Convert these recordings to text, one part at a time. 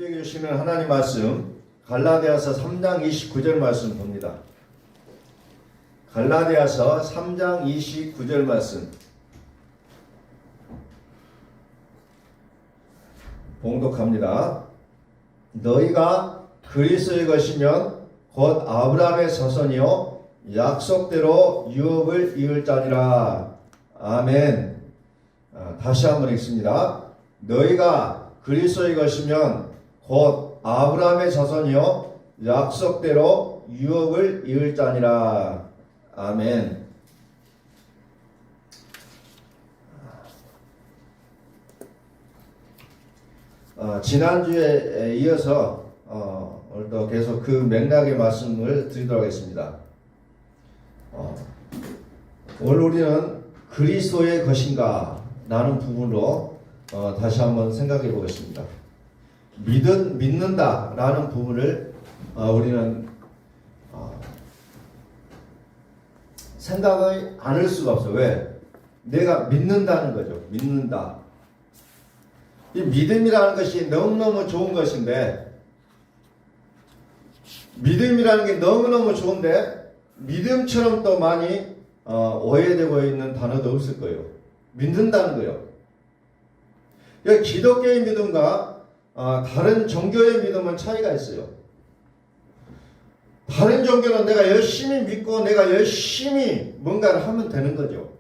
우리에게 주시는 하나님 말씀 갈라디아서 3장 29절 말씀 봅니다. 갈라디아서 3장 29절 말씀 봉독합니다. 너희가 그리스도의 것이면 곧 아브라함의 자손이요 약속대로 유업을 이을 자니라. 아멘. 다시 한번 읽습니다. 너희가 그리스도의 것이면 곧 아브라함의 자손이요 약속대로 유업을 이을 자니라. 아멘. 지난주에 이어서 오늘도 계속 그 맥락의 말씀을 드리도록 하겠습니다. 오늘 우리는 그리스도의 것인가 라는 부분으로 다시 한번 생각해 보겠습니다. 믿는다 라는 부분을 우리는 생각을 안 할 수가 없어요. 왜? 내가 믿는다는 거죠. 믿는다. 이 믿음이라는 것이 너무너무 좋은 것인데, 믿음이라는 게 너무너무 좋은데 믿음처럼 또 많이 오해되고 있는 단어도 없을 거예요. 믿는다는 거예요. 기독교의 믿음과 다른 종교의 믿음은 차이가 있어요. 다른 종교는 내가 열심히 믿고 내가 열심히 뭔가를 하면 되는 거죠.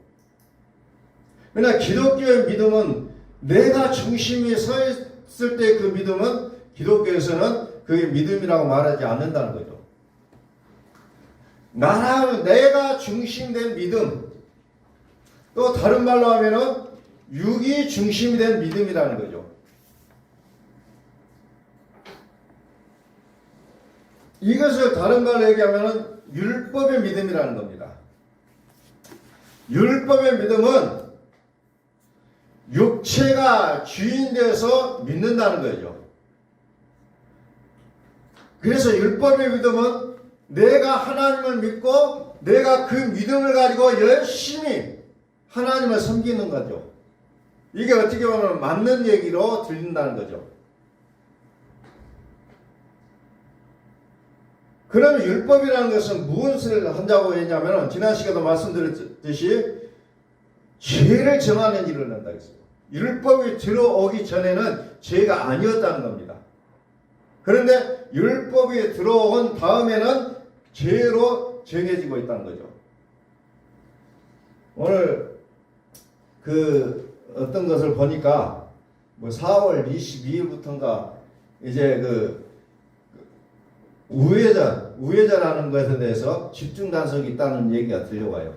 그러나 기독교의 믿음은 내가 중심에 서 있을 때 그 믿음은 기독교에서는 그게 믿음이라고 말하지 않는다는 거죠. 내가 중심된 믿음, 또 다른 말로 하면은 육이 중심이 된 믿음이라는 거죠. 이것을 다른 말로 얘기하면은 율법의 믿음이라는 겁니다. 율법의 믿음은 육체가 주인 되어서 믿는다는 거죠. 그래서 율법의 믿음은 내가 하나님을 믿고 내가 그 믿음을 가지고 열심히 하나님을 섬기는 거죠. 이게 어떻게 보면 맞는 얘기로 들린다는 거죠. 그러면 율법이라는 것은 무엇을 한다고 했냐면 지난 시간에도 말씀드렸듯이 죄를 정하는 일을 한다 했어요. 율법이 들어오기 전에는 죄가 아니었다는 겁니다. 그런데 율법이 들어온 다음에는 죄로 정해지고 있다는 거죠. 오늘 어떤 것을 보니까 4월 22일부터인가 이제 우회전하는 것에 대해서 집중 단속이 있다는 얘기가 들려와요.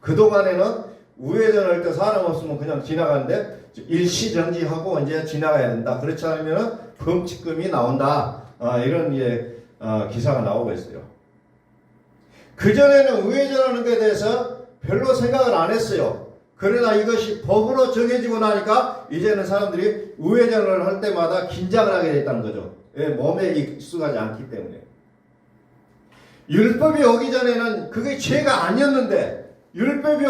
그동안에는 우회전할 때 사람 없으면 그냥 지나가는데 일시정지하고 이제 지나가야 된다. 그렇지 않으면 범칙금이 나온다. 이런 기사가 나오고 있어요. 그전에는 우회전하는 것에 대해서 별로 생각을 안 했어요. 그러나 이것이 법으로 정해지고 나니까 이제는 사람들이 우회전을 할 때마다 긴장을 하게 됐다는 거죠. 몸에 익숙하지 않기 때문에. 율법이 오기 전에는 그게 죄가 아니었는데 율법이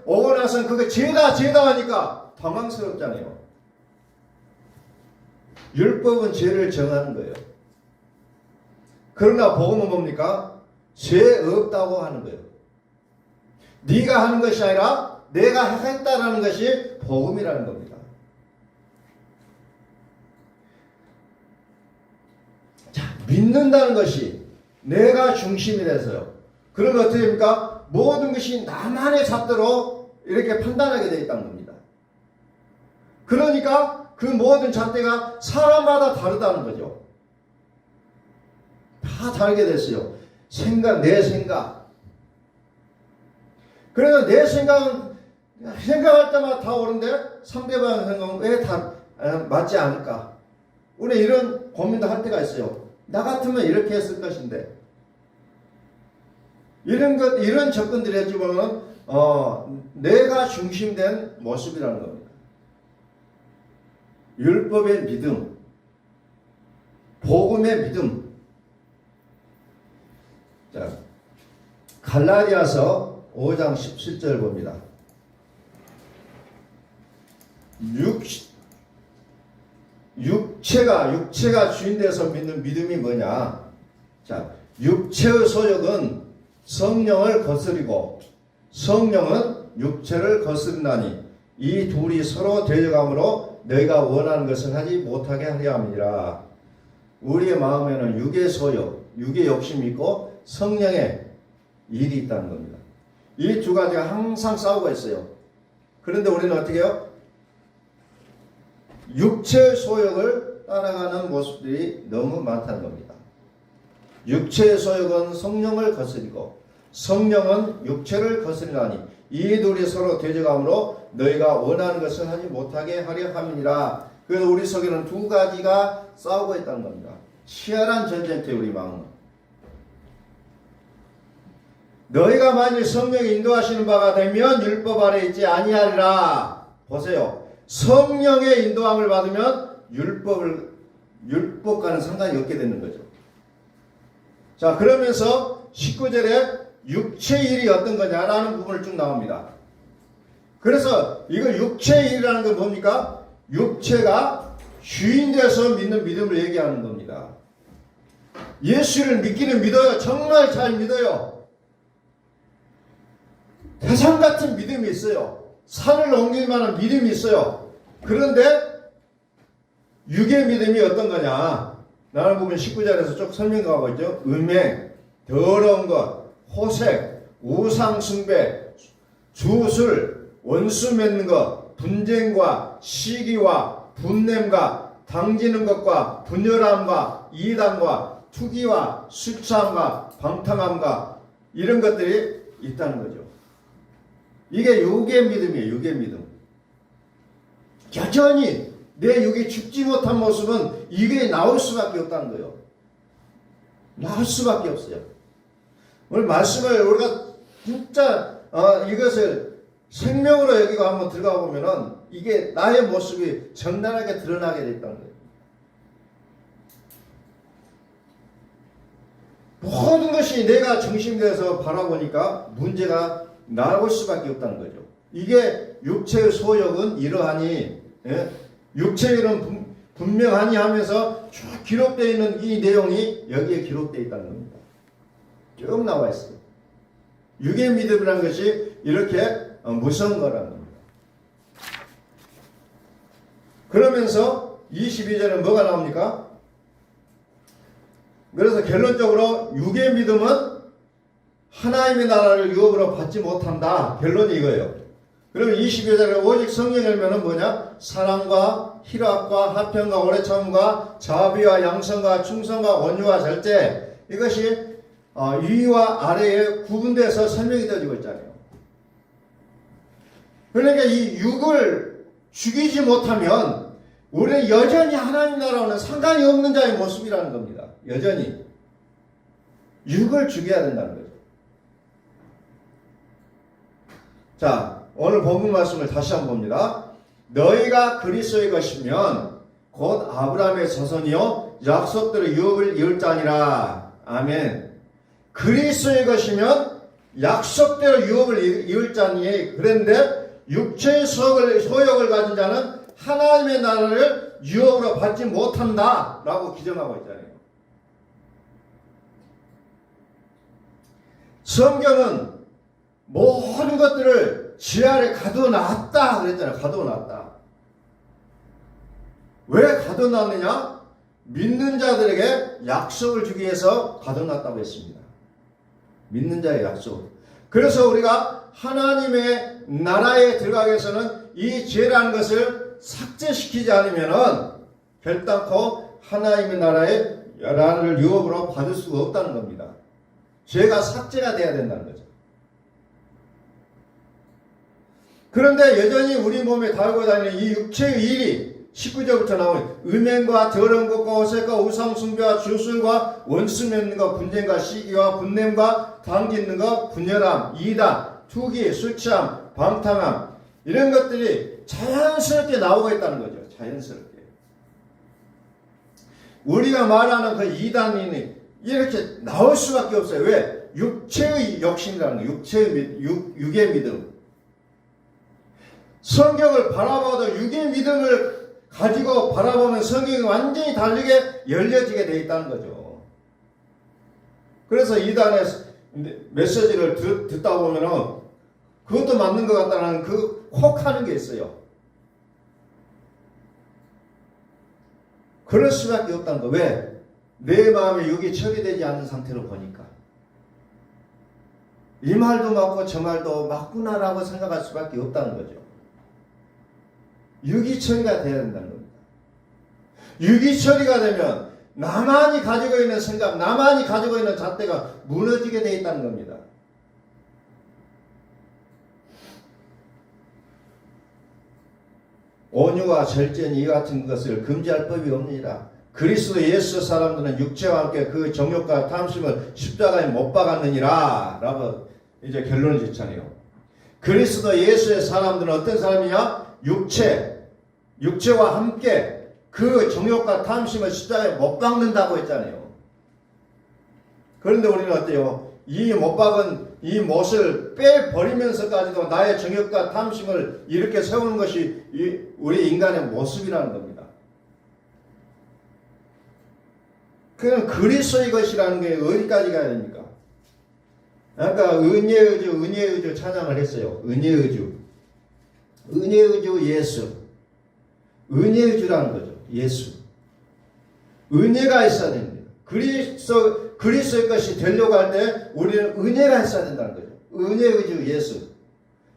오고 나서는 그게 죄다 하니까 당황스럽잖아요. 율법은 죄를 정하는 거예요. 그러나 복음은 뭡니까? 죄 없다고 하는 거예요. 네가 하는 것이 아니라 내가 했다라는 것이 복음이라는 겁니다. 자, 믿는다는 것이 내가 중심이 돼서요. 그러면 어떻게 됩니까? 모든 것이 나만의 잣대로 이렇게 판단하게 되어 있다는 겁니다. 그러니까 그 모든 잣대가 사람마다 다르다는 거죠. 다 다르게 됐어요. 내 생각. 그래서 내 생각은 생각할 때마다 다 옳은데 상대방 생각은 왜 다 맞지 않을까? 우리 이런 고민도 할 때가 있어요. 나 같으면 이렇게 했을 것인데. 이런 접근들이 했지만 내가 중심된 모습이라는 겁니다. 율법의 믿음, 복음의 믿음. 자, 갈라디아서 5장 17절 봅니다. 육체가 주인돼서 믿는 믿음이 뭐냐? 자, 육체의 소욕은 성령을 거스리고 성령은 육체를 거스르나니 이 둘이 서로 대적함으로 너희가 원하는 것을 하지 못하게 하려 함이라. 우리의 마음에는 육의 소욕, 육의 욕심이 있고 성령의 일이 있다는 겁니다. 이 두 가지가 항상 싸우고 있어요. 그런데 우리는 어떻게 해요? 육체의 소욕을 따라가는 모습들이 너무 많다는 겁니다. 육체의 소욕은 성령을 거스리고 성령은 육체를 거스리나니 이 둘이 서로 대적함으로 너희가 원하는 것을 하지 못하게 하려 함이니라. 그래서 우리 속에는 두 가지가 싸우고 있다는 겁니다. 치열한 전쟁터에 우리 마음은. 너희가 만일 성령이 인도하시는 바가 되면 율법 아래 있지 아니하리라. 보세요. 성령의 인도함을 받으면 율법과는 상관이 없게 되는 거죠. 자, 그러면서 19절에 육체의 일이 어떤 거냐라는 부분을 쭉 나옵니다. 그래서 이거 육체의 일이라는 건 뭡니까? 육체가 주인돼서 믿는 믿음을 얘기하는 겁니다. 예수를 믿기는 믿어요. 정말 잘 믿어요. 태산 같은 믿음이 있어요. 산을 넘길 만한 믿음이 있어요. 그런데 육의 믿음이 어떤 거냐? 라는 부분 19절에서 쭉 설명하고 있죠. 음행, 더러운 것, 호색, 우상숭배, 주술, 원수 맺는 것, 분쟁과 시기와 분냄과 당지는 것과 분열함과 이단과 투기와 수치함과 방탕함과 이런 것들이 있다는 거죠. 이게 육의 믿음이에요. 육의 믿음. 여전히 내 육이 죽지 못한 모습은 이게 나올 수밖에 없다는 거예요. 나올 수밖에 없어요. 오늘 말씀을 우리가 진짜 이것을 생명으로 여기고 한번 들어가 보면은 이게 나의 모습이 적나라하게 드러나게 됐다는 거예요. 모든 것이 내가 중심되어서 바라보니까 문제가 나올 수밖에 없다는 거죠. 이게 육체의 소욕은 이러하니, 육체의 일은 분명하니 하면서 쭉 기록되어 있는 이 내용이 여기에 기록되어 있다는 겁니다. 쭉 나와 있어요. 육의 믿음이라는 것이 이렇게 무서운 거라는 겁니다. 그러면서 22절은 뭐가 나옵니까? 그래서 결론적으로 육의 믿음은 하나님의 나라를 유업으로 받지 못한다. 결론이 이거예요. 그러면 22절에 오직 성령을 열면은 뭐냐? 사랑과 희락과 화평과 오래 참음과 자비와 양성과 충성과 온유와 절제, 이것이 위와 아래에 구분돼서 설명이 되어지고 있잖아요. 그러니까 이 육을 죽이지 못하면 우리는 여전히 하나님 나라와는 상관이 없는 자의 모습이라는 겁니다. 여전히 육을 죽여야 된다는 거죠. 자, 오늘 본문 말씀을 다시 한번 봅니다. 너희가 그리스도의 것이면 곧 아브라함의 자손이요 약속대로 유업을 이을 자니라. 아멘. 그리스도의 것이면 약속대로 유업을 이을 자니. 그런데 육체의 소욕을 가진 자는 하나님의 나라를 유업으로 받지 못한다 라고 기정하고 있잖아요. 성경은 모든 것들을 지 아래 가둬놨다 그랬잖아요. 가둬놨다. 왜 가둬놨느냐? 믿는 자들에게 약속을 주기 위해서 가둬놨다고 했습니다. 믿는 자의 약속. 그래서 우리가 하나님의 나라에 들어가기 위해서는 이 죄라는 것을 삭제시키지 않으면은 결단코 하나님의 나라를 유업으로 받을 수가 없다는 겁니다. 죄가 삭제가 돼야 된다는 거죠. 그런데 여전히 우리 몸에 달고 다니는 이 육체의 일이 19절부터 나오는 음행과 더러운 것과 호색과 우상숭배와 주술과 원수 맺는 것, 분쟁과 시기와 분냄과 당짓는 것, 분열함, 이단, 투기, 술 취함, 방탕함, 이런 것들이 자연스럽게 나오고 있다는 거죠. 자연스럽게. 우리가 말하는 그 이단이 이렇게 나올 수밖에 없어요. 왜? 육체의 욕심이라는 거예요. 육의 믿음. 성경을 바라봐도 육의 믿음을 가지고 바라보면 성경이 완전히 다르게 열려지게 되어 있다는 거죠. 그래서 이단의 메시지를 듣다 보면은 그것도 맞는 것 같다는 그 혹 하는 게 있어요. 그럴 수밖에 없다는 거. 왜? 내 마음에 육이 처리되지 않는 상태로 보니까. 이 말도 맞고 저 말도 맞구나라고 생각할 수밖에 없다는 거죠. 육이 처리가 돼야 된다는 겁니다. 육이 처리가 되면 나만이 가지고 있는 생각, 나만이 가지고 있는 잣대가 무너지게 되어 있다는 겁니다. 온유와 절제는 이 같은 것을 금지할 법이 없느니라. 그리스도 예수 사람들은 육체와 함께 그 정욕과 탐심을 십자가에 못 박았느니라 라고 이제 결론을 짓잖아요. 그리스도 예수의 사람들은 어떤 사람이냐? 육체와 함께 그 정욕과 탐심을 십자가에 못 박는다고 했잖아요. 그런데 우리는 어때요? 이 못 박은 이 못을 빼버리면서까지도 나의 정욕과 탐심을 이렇게 세우는 것이 우리 인간의 모습이라는 겁니다. 그럼 그리스도의 것이라는 게 어디까지 가야 됩니까? 아까 은혜의주 찬양을 했어요. 은혜의주 예수. 은혜의주라는 거죠. 예수. 은혜가 있어야 됩니다. 그리스도의 것이 되려고 할 때 우리는 은혜가 있어야 된다는 거죠. 은혜의주 예수.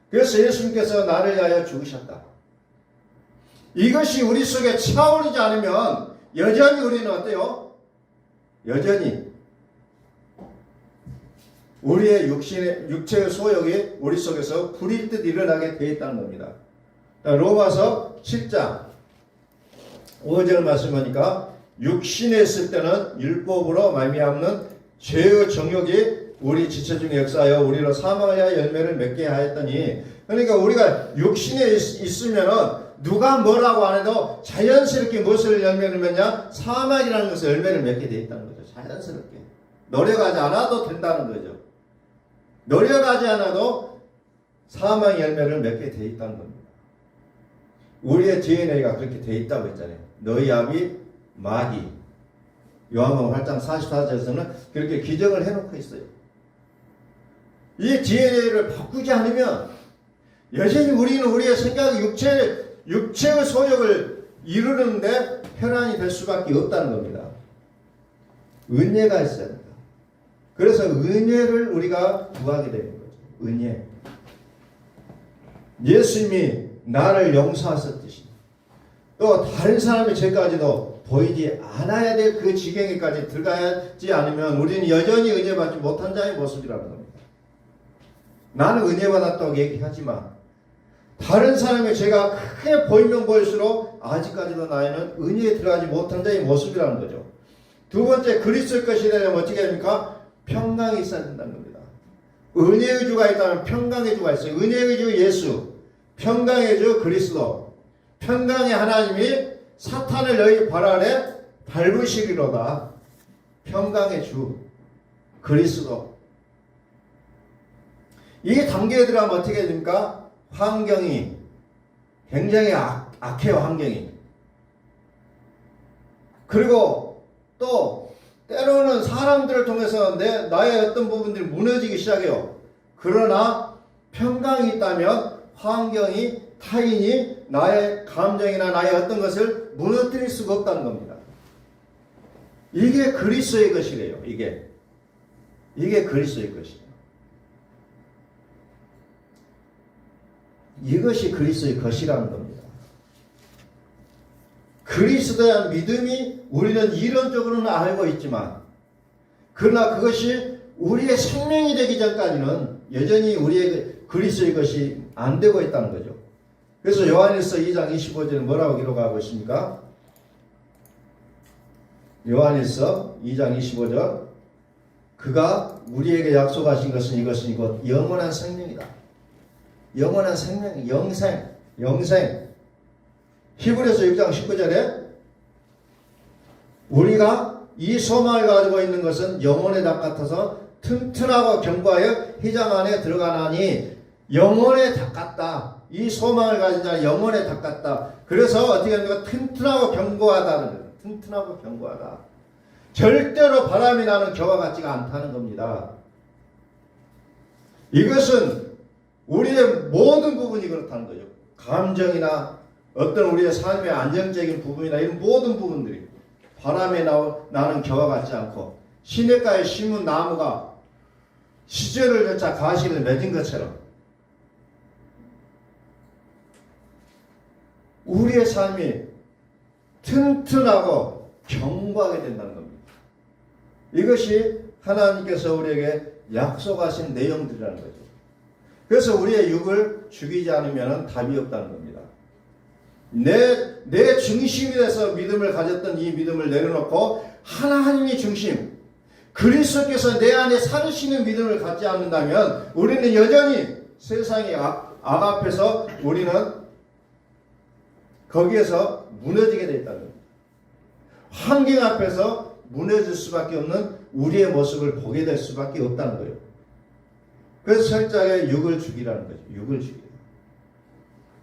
그래서 예수님께서 나를 위하여 죽으셨다. 이것이 우리 속에 차오르지 않으면 여전히 우리는 어때요? 여전히 우리의 육체의 소욕이 우리 속에서 불일 듯 일어나게 되어 있다는 겁니다. 로마서 7장 5절 말씀하니까 육신에 있을 때는 율법으로 말미암는 죄의 정욕이 우리 지체 중에 역사하여 우리로 사망을 하여 열매를 맺게 하였더니, 그러니까 우리가 육신에 있으면은 누가 뭐라고 안 해도 자연스럽게 무엇을 열매를 맺냐? 사망이라는 것을 열매를 맺게 되어 있다는 거죠. 자연스럽게 노력하지 않아도 된다는 거죠. 노력하지 않아도 사망의 열매를 맺게 되어 있다는 겁니다. 우리의 DNA가 그렇게 되어 있다고 했잖아요. 너희 아비 마귀. 요한복음 8장 44절에서는 그렇게 기적을 해놓고 있어요. 이 DNA를 바꾸지 않으면 여전히 우리는 우리의 생각, 육체의 소욕을 이루는데 혈안이 될 수밖에 없다는 겁니다. 은혜가 있어야 된다. 그래서 은혜를 우리가 구하게 되는 거죠. 은혜. 예수님이 나를 용서하셨듯이 또 다른 사람의 죄까지도 보이지 않아야 될 그 지경에까지 들어가지 않으면 우리는 여전히 은혜받지 못한 자의 모습이라는 겁니다. 나는 은혜받았다고 얘기하지만 다른 사람의 죄가 크게 보이면 보일수록 아직까지도 나에는 은혜에 들어가지 못한 자의 모습이라는 거죠. 두 번째, 그리스도의 것이 되려면 어떻게 됩니까? 평강이 있어야 된다는 겁니다. 은혜의 주가 있다면 평강의 주가 있어요. 은혜의 주 예수, 평강의 주 그리스도, 평강의 하나님이 사탄을 너희 발 아래 밟으시리로다. 평강의 주 그리스도. 이 단계에 들어가면 어떻게 됩니까? 환경이 굉장히 악해요. 환경이. 그리고 또 때로는 사람들을 통해서 나의 어떤 부분들이 무너지기 시작해요. 그러나 평강이 있다면 환경이, 타인이 나의 감정이나 나의 어떤 것을 무너뜨릴 수가 없다는 겁니다. 이게 그리스도의 것이래요. 이게 그리스도의 것이에요. 이것이 그리스도의 것이라는 겁니다. 그리스도에 대한 믿음이 우리는 이론적으로는 알고 있지만, 그러나 그것이 우리의 생명이 되기 전까지는 여전히 우리의 그리스도의 것이 안 되고 있다는 거죠. 그래서 요한일서 2장 25절에 뭐라고 기록하고 있습니까? 요한일서 2장 25절, 그가 우리에게 약속하신 것은 이것은 곧 영원한 생명이다. 영원한 생명, 영생. 히브리서 6장 19절에 우리가 이 소망을 가지고 있는 것은 영혼의 닭 같아서 튼튼하고 견고하여 휘장 안에 들어가나니 영혼에 닦았다. 이 소망을 가진 자는 영혼에 닦았다. 그래서 어떻게 합니까? 튼튼하고 견고하다는 거예요. 튼튼하고 견고하다. 절대로 바람이 나는 겨와 같지가 않다는 겁니다. 이것은 우리의 모든 부분이 그렇다는 거죠. 감정이나 어떤 우리의 삶의 안정적인 부분이나 이런 모든 부분들이 바람에 나는 겨와 같지 않고 시냇가에 심은 나무가 시절을 쫓아 가시를 맺은 것처럼 우리의 삶이 튼튼하고 견고하게 된다는 겁니다. 이것이 하나님께서 우리에게 약속하신 내용들이라는 거죠. 그래서 우리의 육을 죽이지 않으면 답이 없다는 겁니다. 내 중심이 돼서 믿음을 가졌던 이 믿음을 내려놓고 하나님이 중심, 그리스도께서 내 안에 사시는 믿음을 갖지 않는다면 우리는 여전히 세상의 악 앞에서 우리는 거기에서 무너지게 되어 있다는 겁니다. 환경 앞에서 무너질 수밖에 없는 우리의 모습을 보게 될 수밖에 없다는 거예요. 그래서 철저하게 육을 죽이라는 거죠. 육을 죽이라.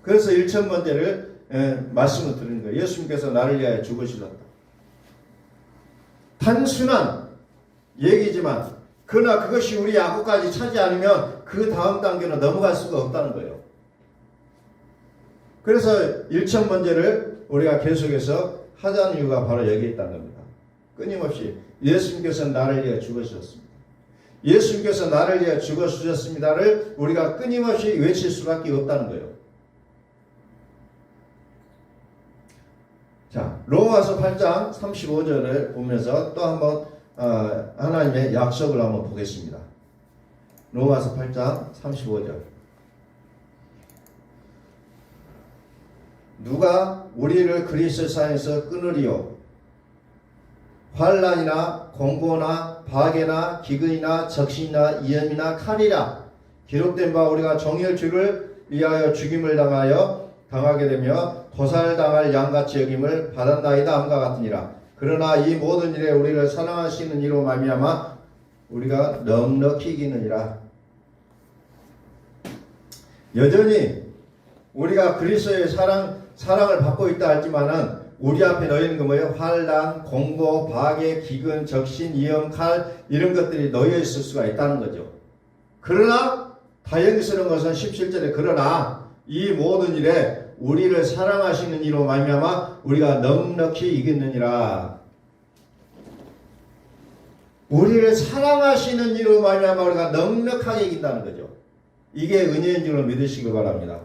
그래서 1,000번째를 말씀을 드리는 거예요. 예수님께서 나를 위하여 죽으시렸다. 단순한 얘기지만 그러나 그것이 우리 약속까지 차지 않으면 그 다음 단계로 넘어갈 수가 없다는 거예요. 그래서 1,000번째를 우리가 계속해서 하자는 이유가 바로 여기에 있다는 겁니다. 끊임없이 예수님께서 나를 위해 죽으셨습니다. 예수님께서 나를 위해 죽으셨습니다를 우리가 끊임없이 외칠 수밖에 없다는 거예요. 자, 로마서 8장 35절을 보면서 또 한번 하나님의 약속을 한번 보겠습니다. 로마서 8장 35절. 누가 우리를 그리스도 사이에서 끊으리요? 환난이나 공고나 박해나 기근이나 적신이나 위험이나 칼이라. 기록된 바 우리가 종일 주를 위하여 죽임을 당하게 되며 도살당할 양같이 여김을 받았나이다 함과 같으니라. 그러나 이 모든 일에 우리를 사랑하시는 이로 말미암아 우리가 넉넉히 이기느니라. 여전히 우리가 그리스도의 사랑을 받고 있다 할지만은 우리 앞에 놓여있는 거 뭐예요? 환난, 공고, 박해, 기근, 적신, 위험, 칼 이런 것들이 놓여 있을 수가 있다는 거죠. 그러나 다행스러운 것은 17절에 그러나 이 모든 일에 우리를 사랑하시는 이로 말미암아 우리가 넉넉히 이기느니라. 우리를 사랑하시는 이로 말미암아 우리가 넉넉하게 이긴다는 거죠. 이게 은혜인 줄로 믿으시길 바랍니다.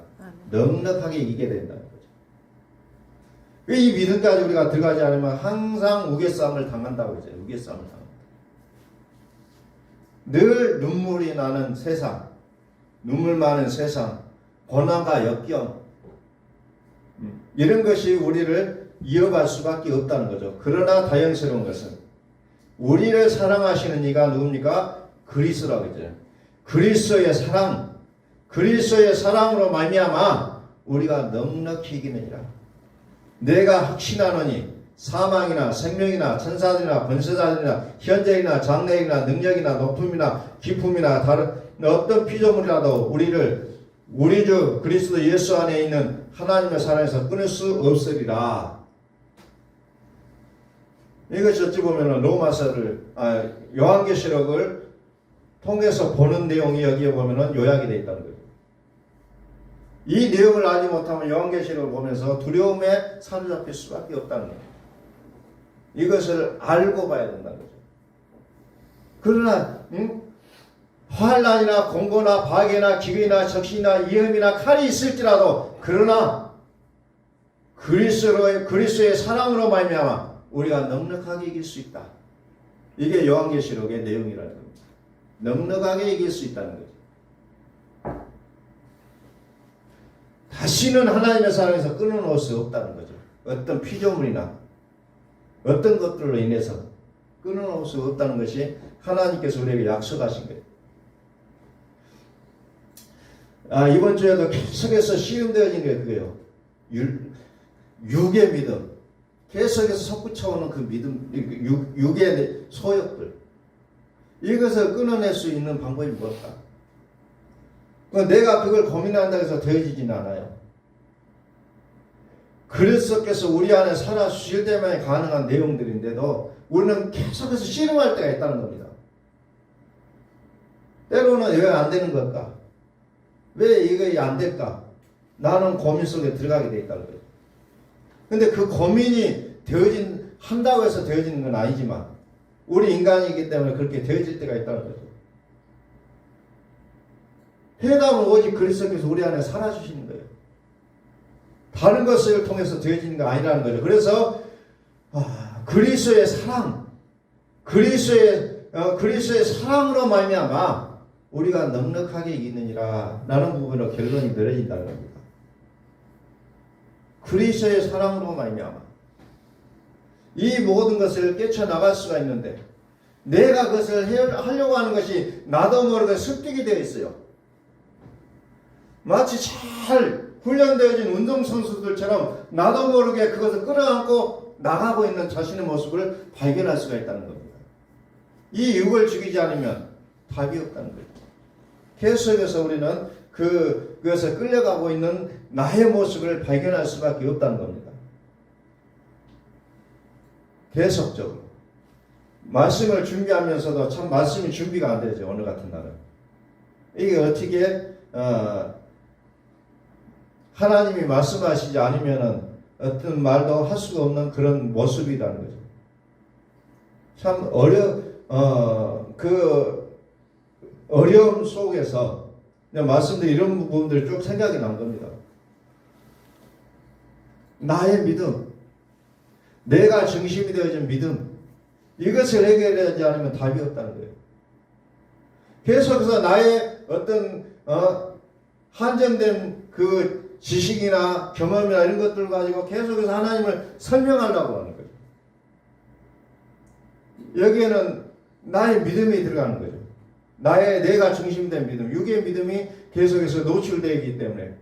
넉넉하게 이기게 된다는 거죠. 이 믿음까지 우리가 들어가지 않으면 항상 우겨싸움을 당한다고 했죠. 우겨싸움을 당한다. 늘 눈물이 나는 세상, 눈물 많은 세상, 고난과 역경 이런 것이 우리를 이어갈 수밖에 없다는 거죠. 그러나 다행스러운 것은 우리를 사랑하시는 이가 누굽니까? 그리스도라고 했잖아요. 그리스도의 사랑, 그리스도의 사랑으로 말미암아 우리가 넉넉히 이기느니라. 내가 확신하노니 사망이나 생명이나 천사들이나 번세자들이나 현재이나 장래이나 능력이나 높음이나 깊음이나 다른 어떤 피조물이라도 우리 주 그리스도 예수 안에 있는 하나님의 사랑에서 끊을 수 없으리라. 이것이 어찌 보면 요한계시록을 통해서 보는 내용이 여기에 보면 요약이 되어 있다는 거예요. 이 내용을 알지 못하면 요한계시록을 보면서 두려움에 사로잡힐 수밖에 없다는 거예요. 이것을 알고 봐야 된다는 거죠. 그러나 환난이나 공고나 박해나 기근이나 적신이나 위험이나 칼이 있을지라도 그러나 그리스도의 사랑으로 말미암아 우리가 넉넉하게 이길 수 있다. 이게 요한계시록의 내용이라는 겁니다. 넉넉하게 이길 수 있다는 거죠. 다시는 하나님의 사랑에서 끊어놓을 수 없다는 거죠. 어떤 피조물이나 어떤 것들로 인해서 끊어놓을 수 없다는 것이 하나님께서 우리에게 약속하신 거예요. 이번 주에도 계속해서 시험되어진 게 그거예요. 육의 믿음. 계속해서 솟구쳐오는 그 믿음, 육의 소욕들. 이것을 끊어낼 수 있는 방법이 무엇일까? 내가 그걸 고민한다고 해서 되어지진 않아요. 그리스도께서 우리 안에 살아 주실 때만 가능한 내용들인데도 우리는 계속해서 씨름할 때가 있다는 겁니다. 때로는 왜 안 되는 걸까? 왜 이거 안 될까? 나는 고민 속에 들어가게 돼 있다는 거예요. 근데 그 고민이 한다고 해서 되어지는 건 아니지만 우리 인간이기 때문에 그렇게 되어질 때가 있다는 거죠. 해답은 오직 그리스도께서 우리 안에 살아주시는 거예요. 다른 것을 통해서 되어지는 거 아니라는 거죠. 그래서 그리스도의 사랑, 그리스도의 사랑으로 말미암아 우리가 넉넉하게 이기느니라 라는 부분으로 결론이 내려진다는 겁니다. 그리스도의 사랑으로 말미암아 이 모든 것을 깨쳐나갈 수가 있는데 내가 그것을 하려고 하는 것이 나도 모르게 습득이 되어 있어요. 마치 잘 훈련되어진 운동선수들처럼 나도 모르게 그것을 끌어안고 나가고 있는 자신의 모습을 발견할 수가 있다는 겁니다. 이 육을 죽이지 않으면 답이 없다는 거예요. 계속해서 우리는 그것을 끌려가고 있는 나의 모습을 발견할 수밖에 없다는 겁니다. 계속적으로. 말씀을 준비하면서도 참 말씀이 준비가 안 되죠. 오늘 같은 날은. 이게 어떻게 하나님이 말씀하시지 않으면은 어떤 말도 할 수가 없는 그런 모습이라는 거죠. 참 어려움 속에서 말씀드린 이런 부분들이 쭉 생각이 난 겁니다. 나의 믿음, 내가 중심이 되어진 믿음, 이것을 해결하지 않으면 답이 없다는 거예요. 계속해서 나의 어떤 한정된 그 지식이나 경험이나 이런 것들 가지고 계속해서 하나님을 설명하려고 하는 거죠. 여기에는 나의 믿음이 들어가는 거죠. 내가 중심된 믿음, 육의 믿음이 계속해서 노출되어 있기 때문에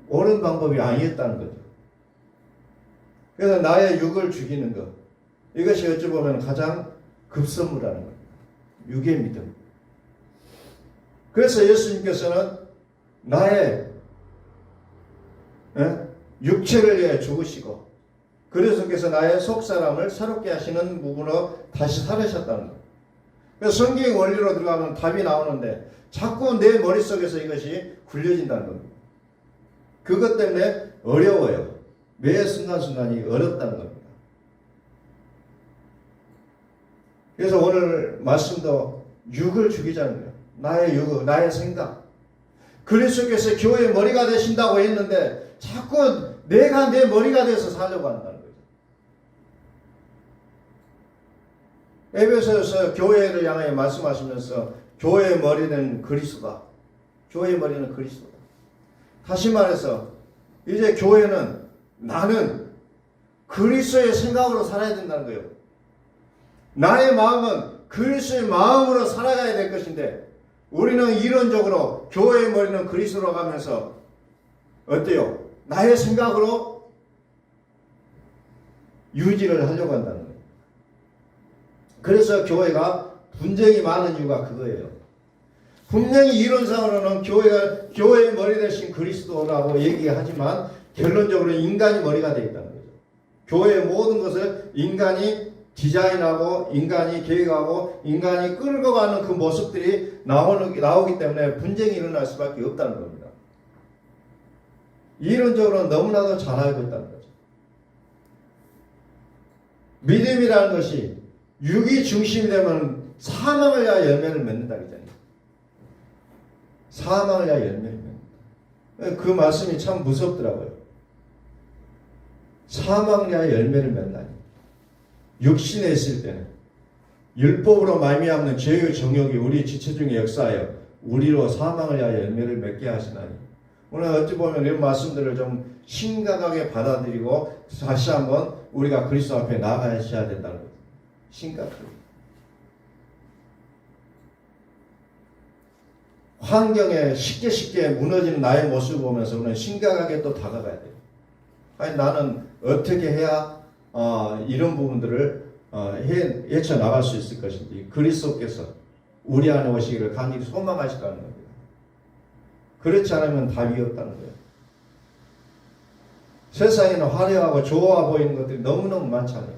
옳은 방법이 아니었다는 거죠. 그래서 나의 육을 죽이는 것, 이것이 어찌 보면 가장 급선무라는 겁니다. 육의 믿음. 그래서 예수님께서는 나의 육체를 위해 죽으시고 그리스도께서 나의 속사람을 새롭게 하시는 부분으로 다시 살으셨다는 거예요. 그래서 성경 원리로 들어가면 답이 나오는데 자꾸 내 머릿속에서 이것이 굴려진다는 겁니다. 그것 때문에 어려워요. 매 순간순간이 어렵다는 겁니다. 그래서 오늘 말씀도 육을 죽이자는 거예요. 나의 육, 나의 생각. 그리스도께서 교회의 머리가 되신다고 했는데 자꾸 내가 내 머리가 돼서 살려고 한다는 거죠. 에베소서 교회를 향해 말씀하시면서 교회의 머리는 그리스도다. 교회의 머리는 그리스도다. 다시 말해서 이제 교회는 나는 그리스도의 생각으로 살아야 된다는 거예요. 나의 마음은 그리스도의 마음으로 살아가야 될 것인데 우리는 이론적으로 교회의 머리는 그리스도로 가면서 어때요? 나의 생각으로 유지를 하려고 한다는 거예요. 그래서 교회가 분쟁이 많은 이유가 그거예요. 분명히 이론상으로는 교회의 머리 대신 그리스도라고 얘기하지만 결론적으로 인간이 머리가 되어 있다는 거죠. 교회의 모든 것을 인간이 디자인하고 인간이 계획하고 인간이 끌고 가는 그 모습들이 나오기 때문에 분쟁이 일어날 수밖에 없다는 겁니다. 이론적으로 너무나도 잘 알고 있다는 거죠. 믿음이라는 것이 육이 중심이 되면 사망을 위하여 열매를 맺는다 그랬잖아요. 사망을 위하여 열매를 맺는다. 그 말씀이 참 무섭더라고요. 사망을 위하여 열매를 맺다니. 육신에 있을 때는 율법으로 말미암는 죄의 정욕이 우리 지체 중에 역사하여 우리로 사망을 위하여 열매를 맺게 하시나니. 오늘 어찌 보면 이런 말씀들을 좀 심각하게 받아들이고 다시 한번 우리가 그리스도 앞에 나아가셔야 된다는 거죠. 심각하게. 환경에 쉽게 무너지는 나의 모습을 보면서 우리는 심각하게 또 다가가야 돼요. 아니 나는 어떻게 해야 이런 부분들을 헤쳐나갈 수 있을 것인지 그리스도께서 우리 안에 오시기를 간절히 소망하시다는 겁니다. 그렇지 않으면 답이 없다는 거예요. 세상에는 화려하고 좋아 보이는 것들이 너무너무 많잖아요.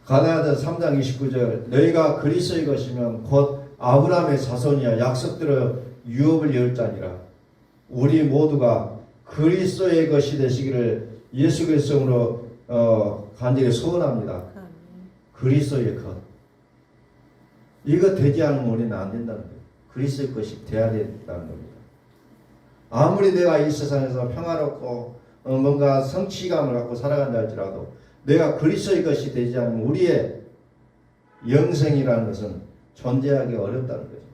갈라디아서 3장 29절 너희가 그리스도의 것이면 곧 아브라함의 자손이야 약속대로 유업을 열 자니라. 우리 모두가 그리스도의 것이 되시기를 예수 그리스도로 간절히 소원합니다. 그리스도의 것. 이거 되지 않으면 우리는 안 된다는 거예요. 그리스도의 것이 돼야 된다는 겁니다. 아무리 내가 이 세상에서 평화롭고 뭔가 성취감을 갖고 살아간다 할지라도 내가 그리스도의 것이 되지 않으면 우리의 영생이라는 것은 존재하기 어렵다는 거죠.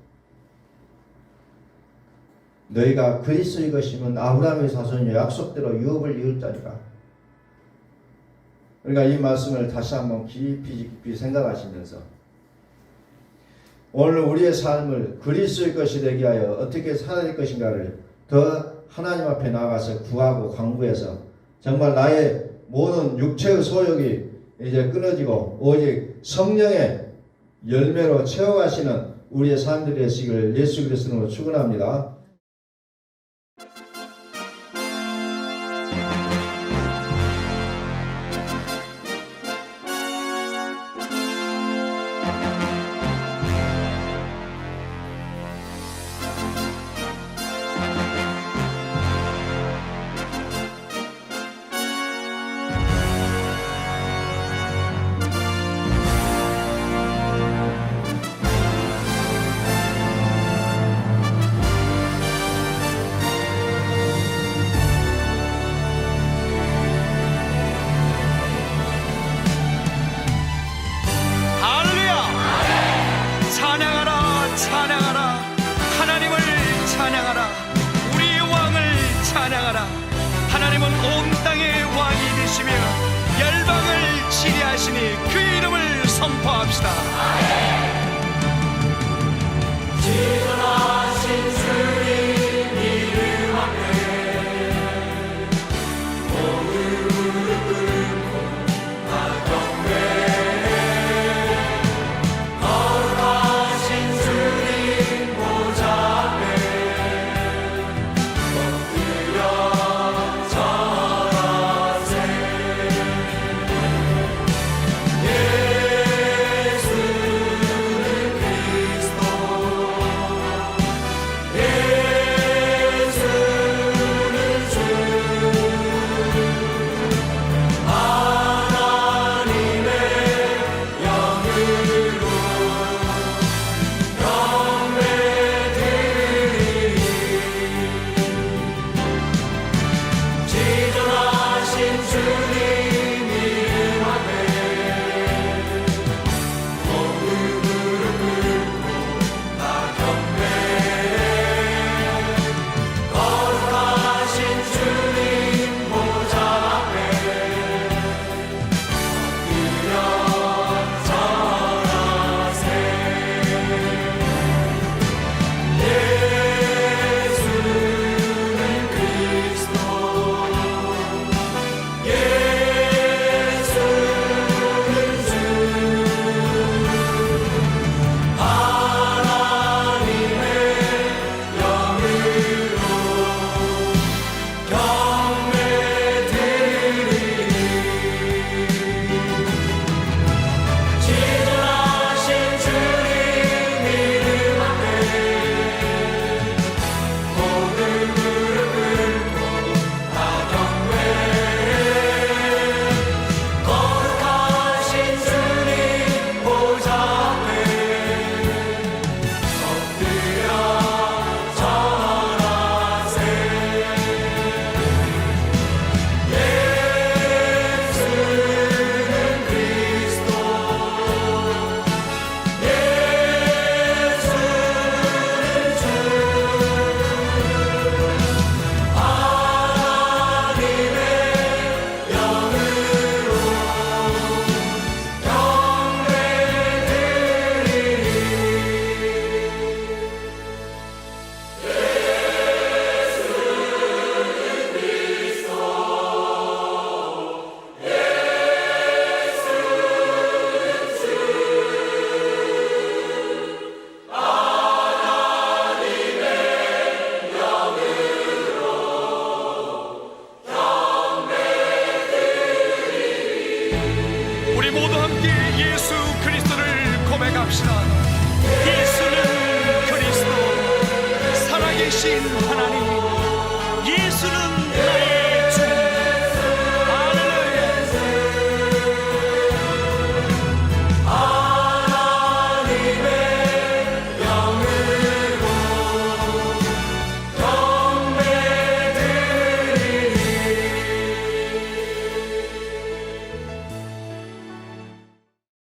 너희가 그리스도의 것이면 아브라함의 자손이 약속대로 유업을 이을 자니라. 그러니까 이 말씀을 다시 한번 깊이 생각하시면서 오늘 우리의 삶을 그리스도의 것이 되게 하여 어떻게 살아야 될 것인가를 더 하나님 앞에 나가서 구하고 간구해서 정말 나의 모든 육체의 소욕이 이제 끊어지고 오직 성령의 열매로 채워가시는 우리의 삶들이 되시기를 예수 그리스도로 축원합니다. 하나님은 온 땅의 왕이 되시며 열방을 치리하시니 그 이름을 선포합시다. 지존하신 주님 이름 앞에 모두 무릎 꿇고 다 경배해. 거룩하신 주님 보좌 앞에 엎드려 예수 우리 모두 함께 예수 그리스도를 고백합시다. 예수는 그리스도, 살아계신 하나님,